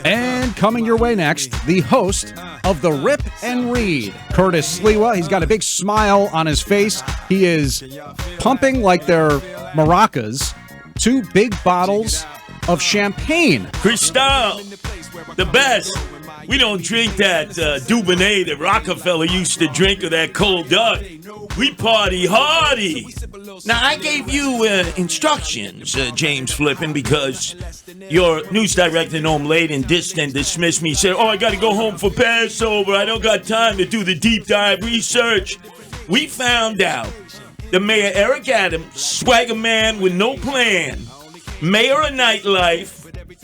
And coming your way next, the host of the Rip and Read, Curtis Sliwa. He's got a big smile on his face. He is pumping like they're maracas 2 big bottles of champagne. Cristal, the best. We don't drink that Dubonnet that Rockefeller used to drink, or that Cold Duck. We party hardy. Now, I gave you instructions, James Flippin, because your news director, Noam late and distant, dismissed me. Said, I got to go home for Passover. I don't got time to do the deep dive research. We found out the mayor, Eric Adams, swagger man with no plan, mayor of nightlife,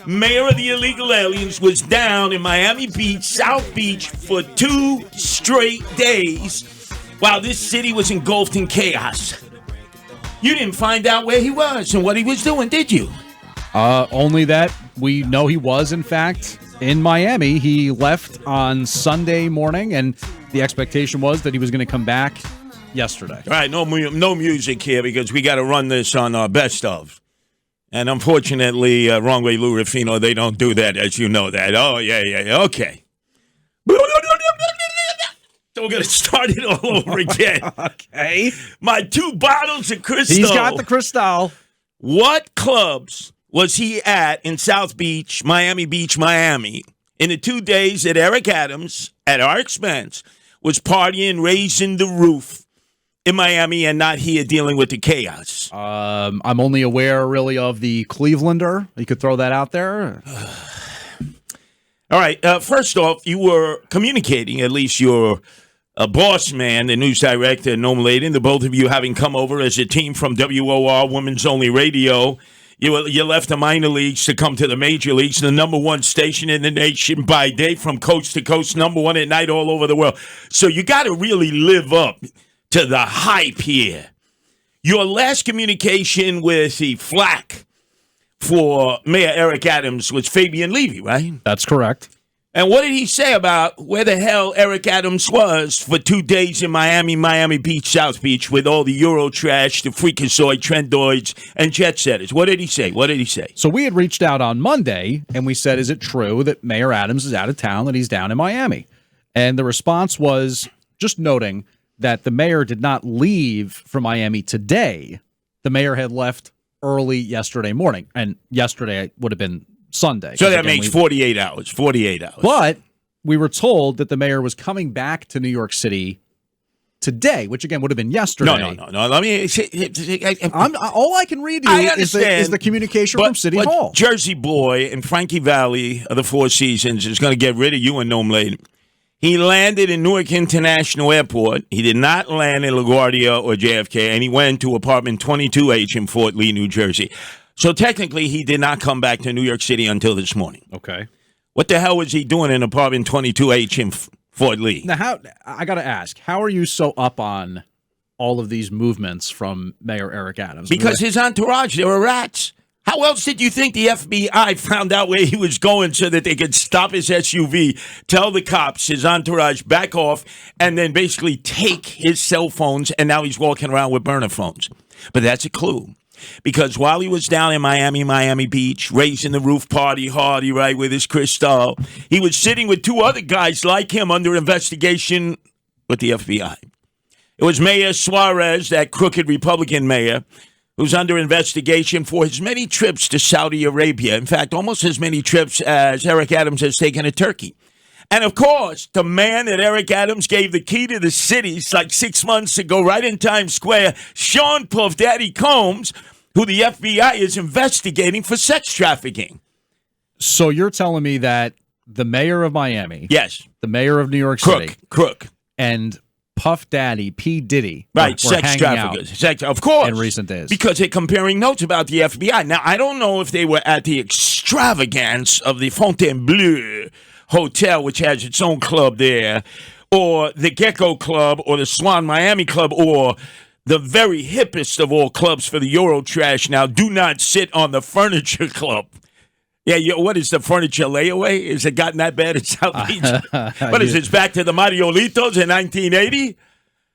mayor of the illegal aliens, was down in Miami Beach, South Beach, for 2 straight days while this city was engulfed in chaos. You didn't find out where he was and what he was doing, did you? Only that we know he was, in fact, in Miami. He left on Sunday morning, and the expectation was that he was going to come back yesterday. All right, no music here because we got to run this on our best of. And unfortunately, Wrong Way Lou Rufino, they don't do that, as you know that. Oh, yeah, okay. So we're going to start it all over again. Okay. My 2 bottles of Cristal. He's got the Cristal. What clubs was he at in South Beach, Miami, in the 2 days that Eric Adams, at our expense, was partying, raising the roof in Miami and not here dealing with the chaos? I'm only aware, really, of the Clevelander. You could throw that out there. All right. First off, you were communicating, at least your boss man, the news director, Noam Laden, the both of you having come over as a team from WOR, Women's Only Radio. You left the minor leagues to come to the major leagues, the number 1 station in the nation by day, from coast to coast, number 1 at night all over the world. So you got to really live up to the hype here. Your last communication with the flack for Mayor Eric Adams was Fabian Levy, right? That's correct. And what did he say about where the hell Eric Adams was for 2 days in Miami Beach, South Beach, with all the Euro trash, the freakazoid, trendoids, and jet setters? What did he say? So we had reached out on Monday, and we said, is it true that Mayor Adams is out of town, that he's down in Miami? And the response was just noting that the mayor did not leave from Miami today. The mayor had left early yesterday morning, and yesterday would have been Sunday. So that makes 48 hours. 48 hours. But we were told that the mayor was coming back to New York City today, which again would have been yesterday. No. Let me. All I can read you is the communication from City Hall. Jersey boy and Frankie Valli of the Four Seasons is going to get rid of you and Noam Laden. He landed in Newark International Airport. He did not land in LaGuardia or JFK, and he went to apartment 22H in Fort Lee, New Jersey. So technically, he did not come back to New York City until this morning. Okay. What the hell was he doing in apartment 22H in Fort Lee? Now, I got to ask, how are you so up on all of these movements from Mayor Eric Adams? Because his entourage, they were rats. How else did you think the FBI found out where he was going so that they could stop his SUV, tell the cops, his entourage, back off, and then basically take his cell phones, and now he's walking around with burner phones? But that's a clue. Because while he was down in Miami Beach, raising the roof party hardy, right, with his Cristal, he was sitting with 2 other guys like him under investigation with the FBI. It was Mayor Suarez, that crooked Republican mayor, who's under investigation for his many trips to Saudi Arabia. In fact, almost as many trips as Eric Adams has taken to Turkey. And, of course, the man that Eric Adams gave the key to the cities like 6 months ago right in Times Square, Sean Puff Daddy Combs, who the FBI is investigating for sex trafficking. So you're telling me that the mayor of Miami, yes, the mayor of New York City, Crook, and Puff Daddy, P. Diddy, right, sex traffickers, of course, in recent days, because they're comparing notes about the FBI. Now, I don't know if they were at the extravagance of the Fontainebleau Hotel, which has its own club there, or the Gecko Club, or the Swan Miami Club, or the very hippest of all clubs for the Euro trash. Now, do not sit on the Furniture Club. Yeah, what is the furniture layaway? Has it gotten that bad in South Beach? What is it, back to the Mariolitos in 1980?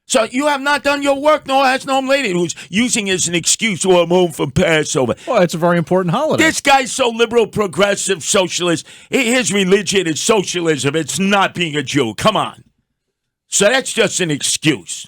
So you have not done your work, nor has Norm Lady, who's using it as an excuse, I'm home from Passover. Well, it's a very important holiday. This guy's so liberal, progressive, socialist. His religion is socialism. It's not being a Jew. Come on. So that's just an excuse.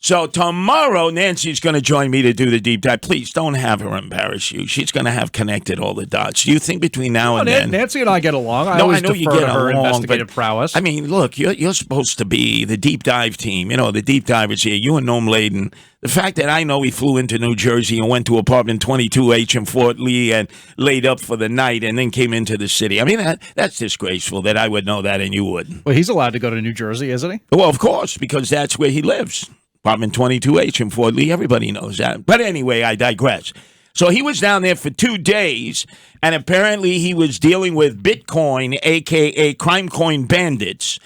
So tomorrow, Nancy's going to join me to do the deep dive. Please don't have her embarrass you. She's going to have connected all the dots. Do you think between now and then? Nancy and I get along. I know you get to her along, investigative prowess. I mean, look, you're supposed to be the deep dive team. You know, the deep divers here. You and Noam Laden. The fact that I know he flew into New Jersey and went to apartment 22H in Fort Lee and laid up for the night and then came into the city. I mean, that's disgraceful that I would know that and you wouldn't. Well, he's allowed to go to New Jersey, isn't he? Well, of course, because that's where he lives. Apartment 22H in Fort Lee. Everybody knows that. But anyway, I digress. So he was down there for 2 days, and apparently he was dealing with Bitcoin, a.k.a. crime coin bandits,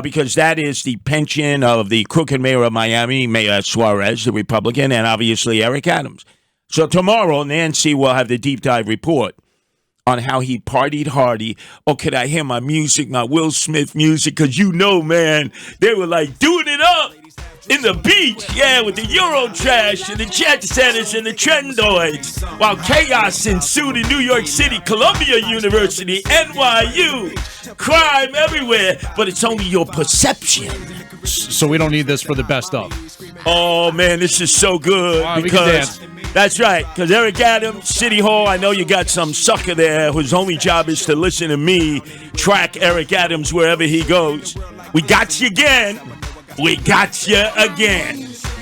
because that is the pension of the crooked mayor of Miami, Mayor Suarez, the Republican, and obviously Eric Adams. So tomorrow, Nancy will have the deep dive report on how he partied hardy. Oh, could I hear my music, my Will Smith music? Because you know, man, they were like doing it up in the beach, yeah, with the Euro trash and the jet setters and the trendoids, while chaos ensued in New York City, Columbia University, NYU, crime everywhere, but it's only your perception. So we don't need this for the best of. Oh, man, this is so good. Wow, because that's right, because Eric Adams, City Hall, I know you got some sucker there whose only job is to listen to me track Eric Adams wherever he goes. We got you again. We got you again.